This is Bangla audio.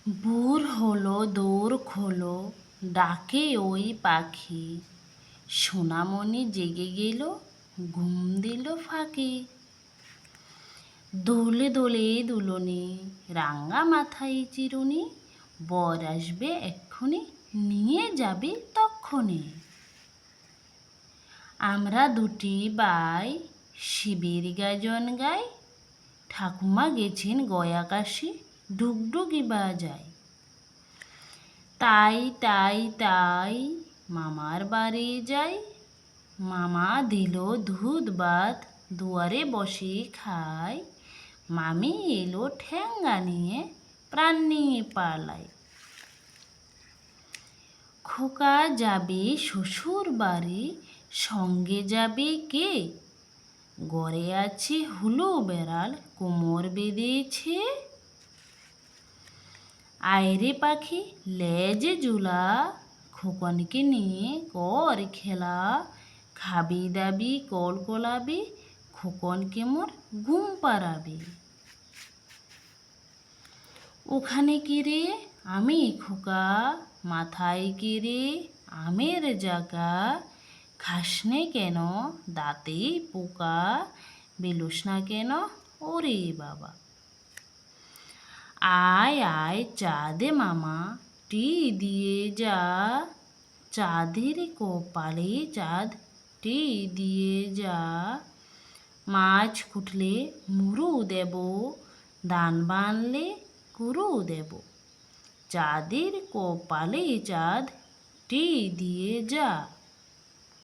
ভোর হলো দোর খোলো, ডাকে ওই পাখি। সোনামণি জেগে গেল, ঘুম দিল ফাঁকি। দোলে দোলে দুলনি, রাঙা মাথায় চিরুনি, বর আসবে এক্ষুনি, নিয়ে যাবে তক্ষণি। আমরা দুটি বাই শিবের গাজন গাই, ঠাকুমা গেছেন গয়া কাশি, ডুগডুগি বাজায়। তাই তাই তাই মামার বাড়ি যাই, মামা দিল দুধ ভাত, দুয়ারে বসে খাই। মামি এলো ঠ্যাঙ্গা নিয়ে, প্রাণ নিয়ে পালায়। খোকা যাবে শ্বশুর বাড়ি, সঙ্গে যাবে কে? ঘরে আছে হুলো বেড়াল, কোমর বেঁধেছে। আয়রে পাখি লেজে জুলা, খোকনকে নিয়ে কর খেলা। খাবি দাবি কলকলাবি, খোকনকে মোর ঘুম পাড়াবি। ওখানে কি রে আমি খোকা, মাথায় কি রে আমের জাগা। খাসনে কেন দাঁতে পোকা, বেলুস না কেন ওরে বাবা। আয় আয় চা দে মামা, টি দিয়ে যা। চাঁদের কপালে চাঁদ, টি দিয়ে যা। মাছ কুটলে মুড়ো দেব, ধান বানলে কুড়ো দেব। চাঁদের কপালে চাঁদ, টি দিয়ে যা।